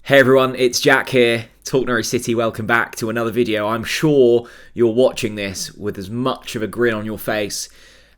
Hey everyone, it's Jack here, TalkNorwichCity. Welcome back to another video. I'm sure you're watching this with as much of a grin on your face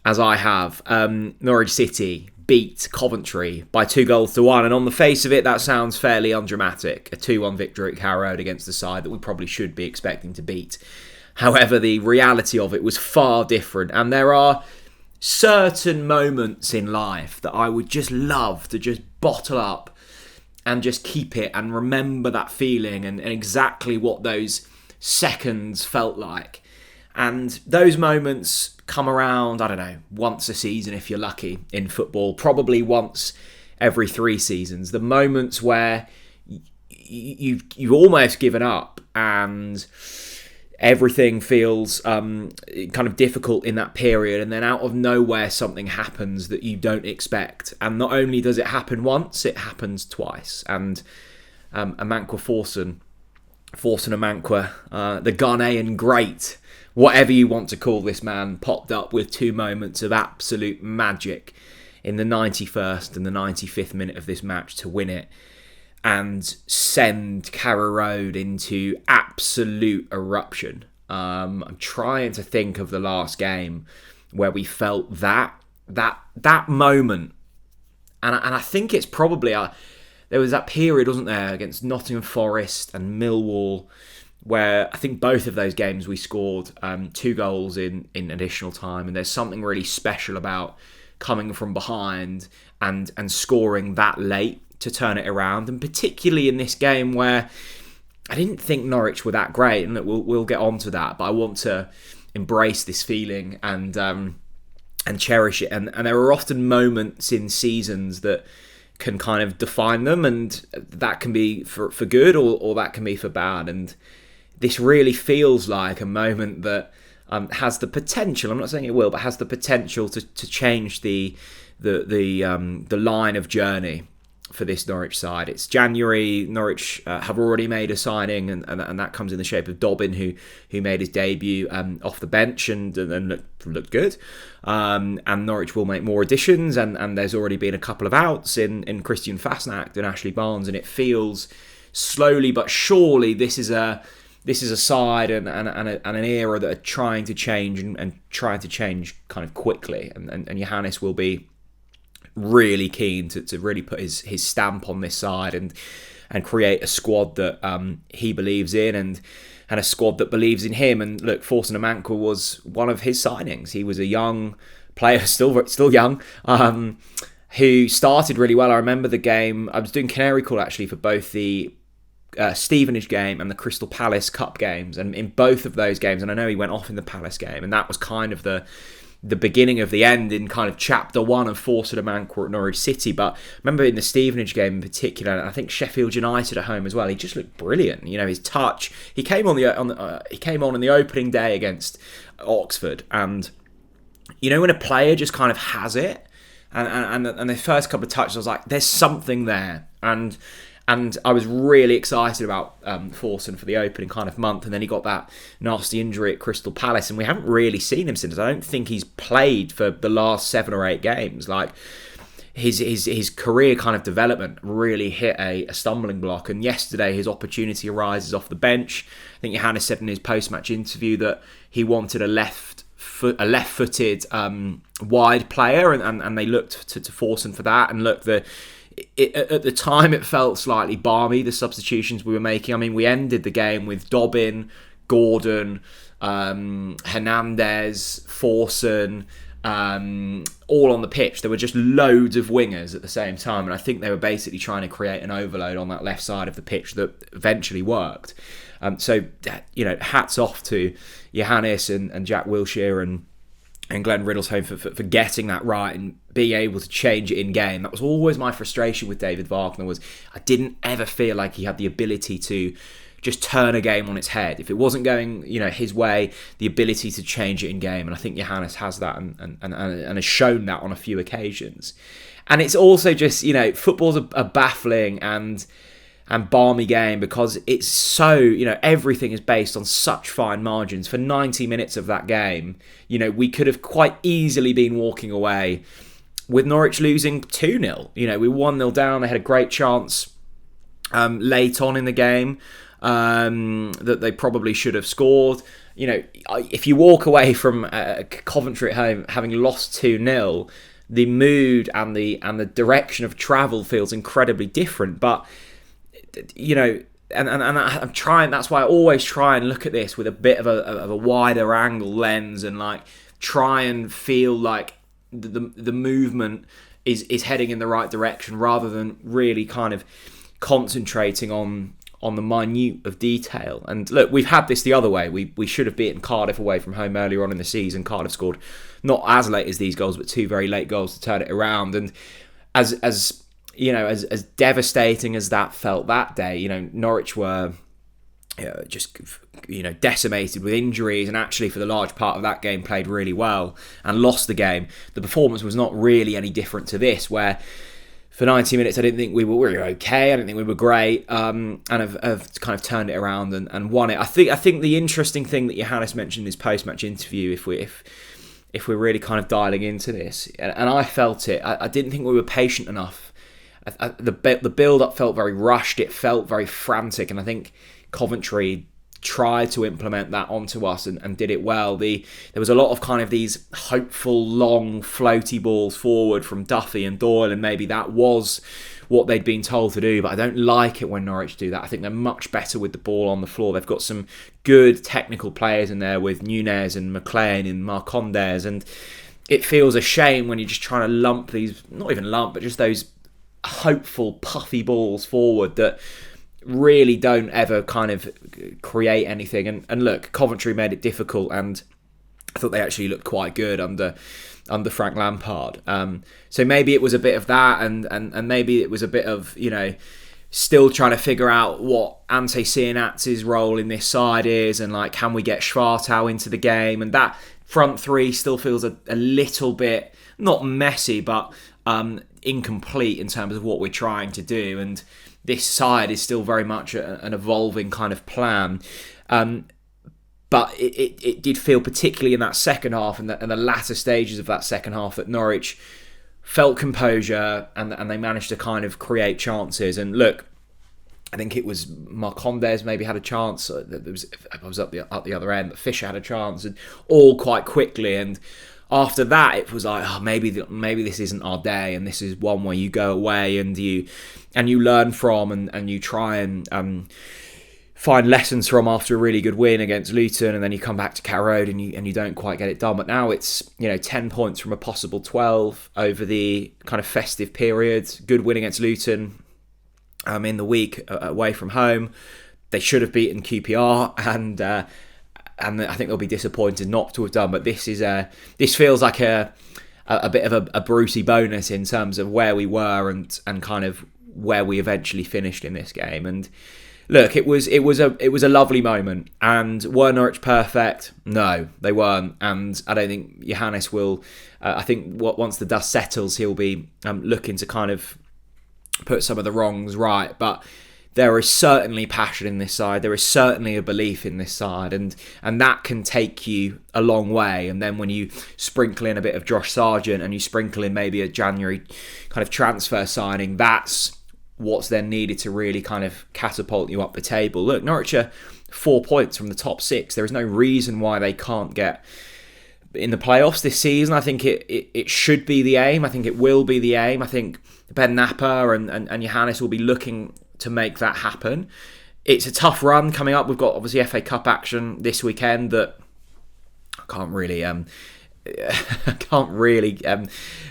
as I have. Norwich City beat Coventry by 2-1, and on the face of it, that sounds fairly undramatic. A 2-1 victory at Carrow Road against the side that we probably should be expecting to beat. However, the reality of it was far different, and there are certain moments in life that I would just love to just bottle up and just keep it and remember that feeling and exactly what those seconds felt like. And those moments come around, I don't know, once a season if you're lucky in football, probably once every 3 seasons. The moments where you've almost given up and everything feels kind of difficult in that period, and then out of nowhere something happens that you don't expect. And not only does it happen once, it happens twice. And Forson Amankwah, the Ghanaian great, whatever you want to call this man, popped up with 2 moments of absolute magic in the 91st and the 95th minute of this match to win it and send Carrow Road into absolute eruption. I'm trying to think of the last game where we felt that moment, and I think it's probably there was that period, wasn't there, against Nottingham Forest and Millwall, where I think both of those games we scored 2 goals in additional time, and there's something really special about coming from behind and scoring that late to turn it around, and particularly in this game where I didn't think Norwich were that great, and we'll get on to that, but I want to embrace this feeling and cherish it, and there are often moments in seasons that can kind of define them, and that can be for good or that can be for bad, and this really feels like a moment that has the potential, I'm not saying it will, but has the potential to change the line of journey for this Norwich side. It's January. Norwich have already made a signing, and that comes in the shape of Dobbin, who made his debut off the bench and looked good. And Norwich will make more additions, and there's already been a couple of outs in Christian Fasnacht and Ashley Barnes, and it feels slowly but surely this is a side and an era that are trying to change and trying to change kind of quickly, and Johannes will be really keen to really put his stamp on this side and create a squad that he believes in and a squad that believes in him. And look, Forson Amankwah was one of his signings. He was a young player, still young, who started really well. I remember the game, I was doing Canary Call actually for both the Stevenage game and the Crystal Palace Cup games, and in both of those games, and I know he went off in the Palace game, and that was kind of the beginning of the end in kind of chapter 1 of Forson Amankwah at Norwich City. But I remember in the Stevenage game in particular, and I think Sheffield United at home as well, he just looked brilliant. You know, his touch. He came on in the opening day against Oxford, and you know when a player just kind of has it, and the first couple of touches, I was like, there's something there, and I was really excited about Forson for the opening kind of month, and then he got that nasty injury at Crystal Palace, and we haven't really seen him since. I don't think he's played for the last 7 or 8 games. Like his career kind of development really hit a stumbling block, and yesterday his opportunity arises off the bench. I think Johannes said in his post-match interview that he wanted a left-footed wide player, and they looked to Forson for that. And look, at the time, it felt slightly balmy, the substitutions we were making. I mean, we ended the game with Dobbin, Gordon, Hernandez, Forson, all on the pitch. There were just loads of wingers at the same time, and I think they were basically trying to create an overload on that left side of the pitch that eventually worked. So, you know, hats off to Johannes and Jack Wilshere and Glenn Riddlesholm for getting that right and being able to change it in game. That was always my frustration with David Wagner, was I didn't ever feel like he had the ability to just turn a game on its head. If it wasn't going, you know, his way, the ability to change it in game. And I think Johannes has that and has shown that on a few occasions. And it's also just, you know, football's a baffling and balmy game because it's so, you know, everything is based on such fine margins. For 90 minutes of that game, you know, we could have quite easily been walking away with Norwich losing 2-0. You know, we 1-0 down, they had a great chance late on in the game that they probably should have scored. You know, if you walk away from Coventry at home having lost 2-0, the mood and the direction of travel feels incredibly different. But you know, and I'm trying. That's why I always try and look at this with a bit of a wider angle lens, and like try and feel like the movement is heading in the right direction, rather than really kind of concentrating on the minute of detail. And look, we've had this the other way. We should have beaten Cardiff away from home earlier on in the season. Cardiff scored not as late as these goals, but 2 very late goals to turn it around. And as you know, as devastating as that felt that day, you know, Norwich were just, you know, decimated with injuries, and actually for the large part of that game played really well and lost the game. The performance was not really any different to this, where for 90 minutes I didn't think we were okay, I didn't think we were great, and have kind of turned it around and won it. I think the interesting thing that Johannes mentioned in his post-match interview, if we're really kind of dialing into this, and I felt it, I didn't think we were patient enough. The build-up felt very rushed, it felt very frantic, and I think Coventry tried to implement that onto us and did it well. There was a lot of kind of these hopeful, long, floaty balls forward from Duffy and Doyle, and maybe that was what they'd been told to do, but I don't like it when Norwich do that. I think they're much better with the ball on the floor. They've got some good technical players in there with Nunez and McLean and Marcondes, and it feels a shame when you're just trying to lump these, not even lump, but just those hopeful, puffy balls forward that really don't ever kind of create anything. And look, Coventry made it difficult, and I thought they actually looked quite good under Frank Lampard. So maybe it was a bit of that, and maybe it was a bit of, you know, still trying to figure out what Ante Cianatz's role in this side is, and like, can we get Schwartau into the game? And that front three still feels a little bit, not messy, but incomplete in terms of what we're trying to do. And this side is still very much an evolving kind of plan. But it did feel, particularly in that second half and the latter stages of that second half, that Norwich felt composure and they managed to kind of create chances. And look, I think it was Marcondes maybe had a chance. I was up the other end, but Fisher had a chance, and all quite quickly. And after that, it was like, oh, maybe this isn't our day, and this is one where you go away and you learn from and you try and find lessons from after a really good win against Luton, and then you come back to Carrow Road and you don't quite get it done. But now it's, you know, 10 points from a possible 12 over the kind of festive period. Good win against Luton in the week away from home. They should have beaten QPR, and I think they'll be disappointed not to have done. But this feels like a bit of a Brucey bonus in terms of where we were and kind of where we eventually finished in this game. And look, it was a lovely moment. And were Norwich perfect? No, they weren't. And I don't think Johannes will. I think once the dust settles, he'll be looking to kind of put some of the wrongs right. But there is certainly passion in this side. There is certainly a belief in this side, and that can take you a long way. And then when you sprinkle in a bit of Josh Sargent and you sprinkle in maybe a January kind of transfer signing, that's what's then needed to really kind of catapult you up the table. Look, Norwich are 4 points from the top 6. There is no reason why they can't get in the playoffs this season. I think it should be the aim. I think it will be the aim. I think Ben Napper and Johannes will be looking to make that happen. It's a tough run coming up. We've got obviously FA Cup action this weekend that I can't really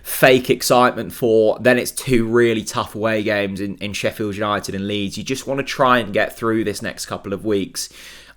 fake excitement for. Then it's 2 really tough away games in Sheffield United and Leeds. You just want to try and get through this next couple of weeks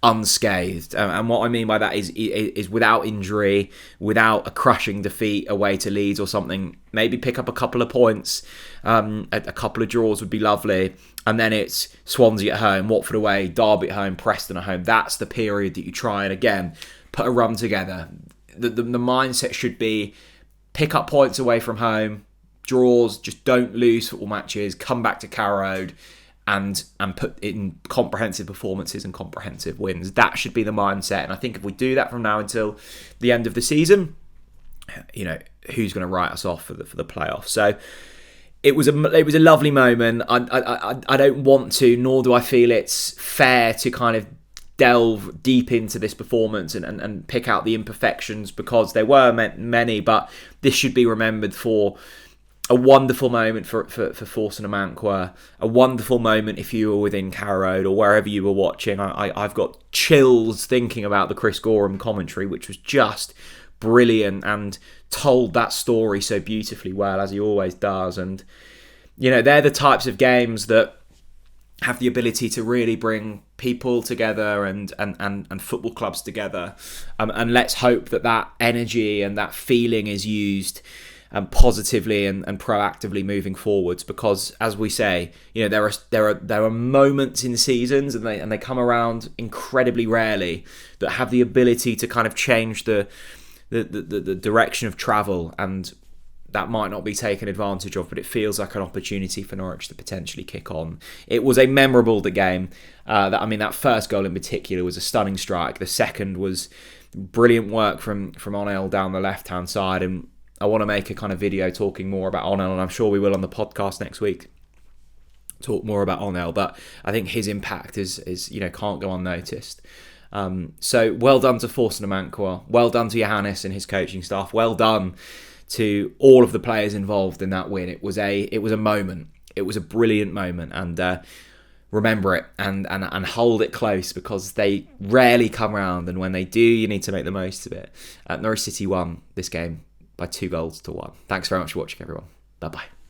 unscathed, and what I mean by that is without injury, without a crushing defeat away to Leeds or something. Maybe pick up a couple of points, a couple of draws would be lovely, and then it's Swansea at home, Watford away, Derby at home, Preston at home. That's the period that you try and again put a run together. The mindset should be pick up points away from home, draws, just don't lose football matches, come back to Carrow Road and put in comprehensive performances and comprehensive wins. That should be the mindset. And I think if we do that from now until the end of the season, you know, who's going to write us off for the playoffs? So it was a lovely moment. I don't want to, nor do I feel it's fair to kind of delve deep into this performance and pick out the imperfections, because there were many, but this should be remembered for a wonderful moment for Forson Amankwah, a wonderful moment if you were within Carrow Road or wherever you were watching. I've got chills thinking about the Chris Gorham commentary, which was just brilliant and told that story so beautifully well, as he always does. And, you know, they're the types of games that have the ability to really bring people together and football clubs together. And let's hope that energy and that feeling is used positively and proactively moving forwards, because, as we say, you know, there are moments in seasons, and they come around incredibly rarely, that have the ability to kind of change the direction of travel, and that might not be taken advantage of, but it feels like an opportunity for Norwich to potentially kick on. It was a memorable game. That first goal in particular was a stunning strike. The second was brilliant work from Onel down the left-hand side, and I want to make a kind of video talking more about Onel, and I'm sure we will on the podcast next week talk more about Onel, but I think his impact is you know, can't go unnoticed. So well done to Forson Amankwah, well done to Johannes and his coaching staff, well done to all of the players involved in that win. It was a moment. It was a brilliant moment, and remember it and hold it close, because they rarely come round, and when they do, you need to make the most of it. Norwich City won this game by 2-1. Thanks very much for watching, everyone. Bye bye.